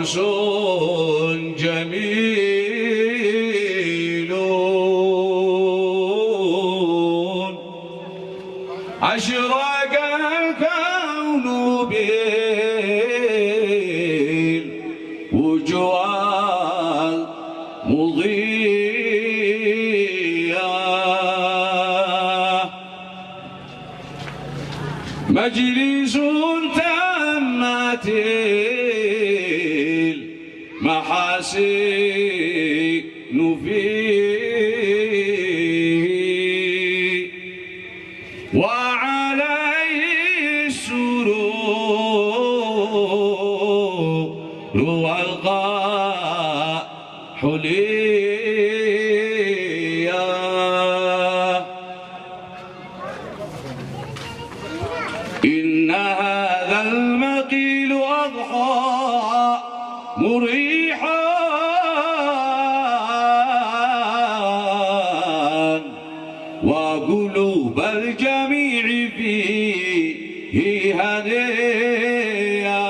عرس جميل أشرق الكون بالوجوه المضيئة مجلس تمت المحاسن فيه وعليه السرور والقاء حليا إن هذا المقيل أضحى مريحا وقلوب الجميع فيه هديا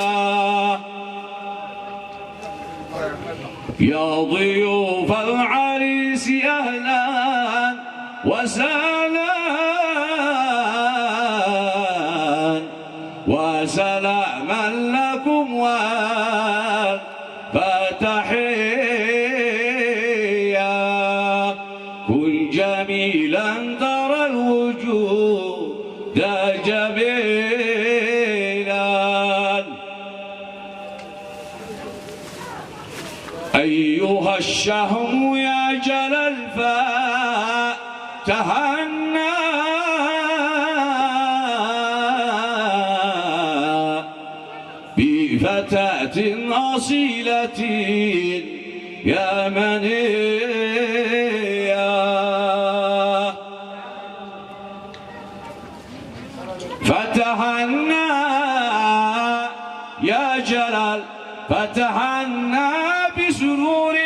يا ضيوف العريس أهلا وسهلا وسلاما لكم وفتحيا كن جميلا ترى الوجود جميلا أيها الشهم يا جلال فتهنى بفتاة أصيلة يا منية فتهنى يا جلال فتهنى بسرور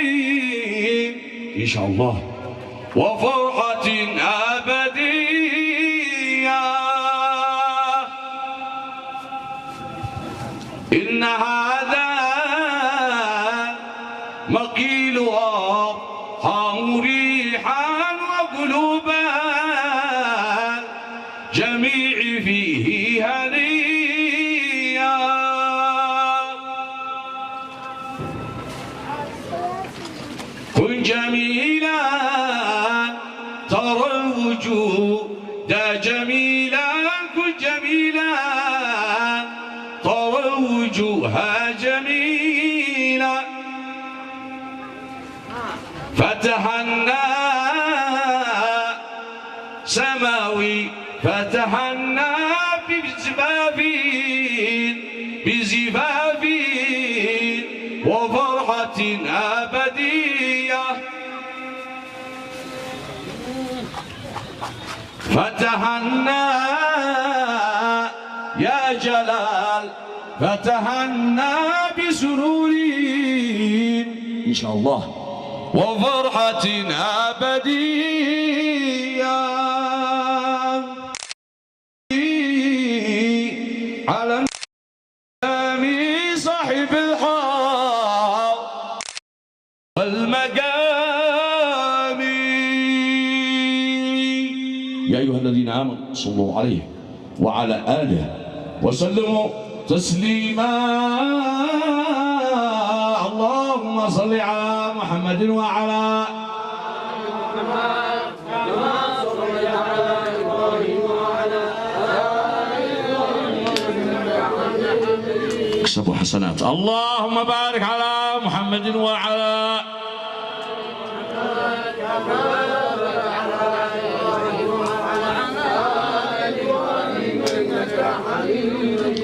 إن شاء الله وفرحة أبدية إن هذا مقيلها مريحا وقلوبا جميع فيه هنيا كن جميلا ترى الوجود جميلا كن جميلا ترى الوجوه جميلا فتحنا سماوي فتحنا بزفاف وفرحة أبدية فتحنا يا جلال فتحنا بسرور إن شاء الله وفرحة أبدية على النبي صاحب الحال والمقام يا أيها الذين آمنوا صلوا عليه وعلى آله وسلموا تسليما اللهم صل على محمد وعلى اكسبوا حسنات اللهم بارك على محمد وعلى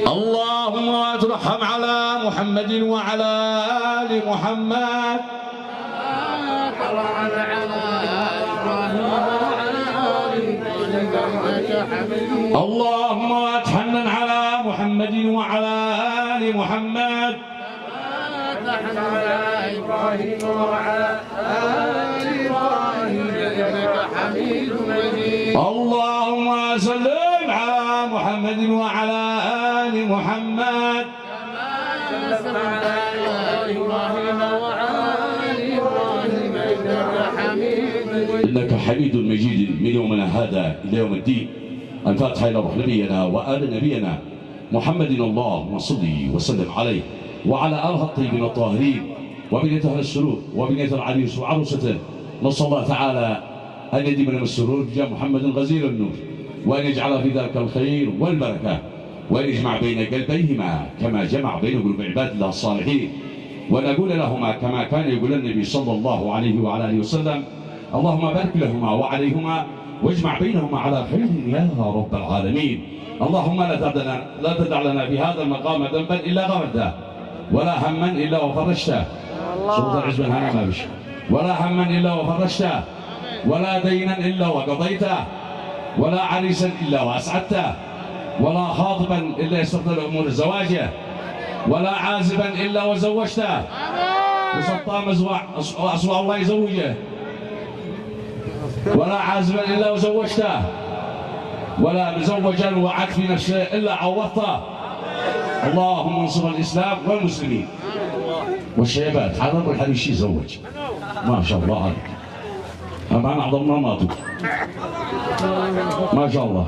اللهم ترحم على محمد وعلى آل محمد اللهم اتحنن على محمد وعلى آل محمد على إبراهيم وعلى آل إبراهيم إنك حميد مجيد اللهم صل على محمد وعلى آل محمد إنك حميد مجيد من يومنا هذا إلى يوم الدين. الفاتحة إلى روح نبينا وآل نبينا محمد. اللهم صل وسلم عليه وعلى آله الطيبين الطاهرين وبنية أهل السرور وبنية العريس وعروسته. نسأل الله تعالى أن يديم لنا السرور بجاه محمد غزير النور، وأن يجعل في ذلك الخير والبركة، وأن يجمع بين قلبيهما كما جمع بين قلوب عباد الله الصالحين، وأن أقول لهما كما كان يقول النبي صلى الله عليه وعلى آله وسلم: اللهم بارك لهما وعليهما واجمع بينهما على خير يا رب العالمين. اللهم لا تدع لنا في هذا المقام ذنبا إلا غفرته، ولا هما إلا وفرجته. سلطان العز بن هنا ما بش. ولا هما إلا وفرجته، ولا دينا إلا وقضيته، ولا عريسا إلا وأسعدته، ولا خاطبا إلا يسرت الأمور زواجه، ولا عازبا إلا وزوجته. وسلطان أصبع الله يزوجه، ولا عازبا إلا وزوجته، ولا مزوجا وعد في نفسه إلا عوضته. اللهم انصر الإسلام والمسلمين والشيبات. حرم الحريشي زوج ما شاء الله عليك. أمان أعظمنا ماطو ما شاء الله.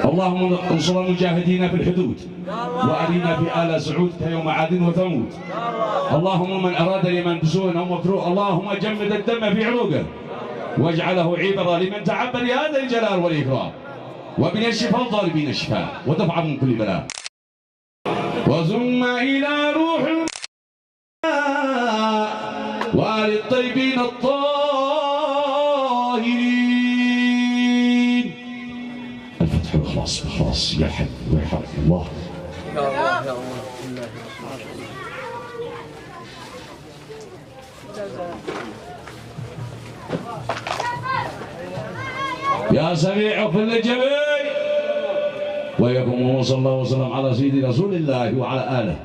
اللهم انصر المجاهدين في الحدود، وأرنا في آل سعود كيوم عاد وثمود. اللهم من أراد لمن بسوء أو مكروه اللهم جمد الدم في عروقه، واجعله عبرة لمن تعبد بهذا الجلال والإكرام، وبن الشفاء الظالمين الشفاء، ودفع من كل بلاء. وثم إلى روح وآل الطيبين الطاهرين. الفتح والخلاص. خلاص يا حي ويرحمك الله. يا الله يا الله. يا سميع في الجميع. وياكم الله صلى الله وسلم على سيدنا رسول الله وعلى آله.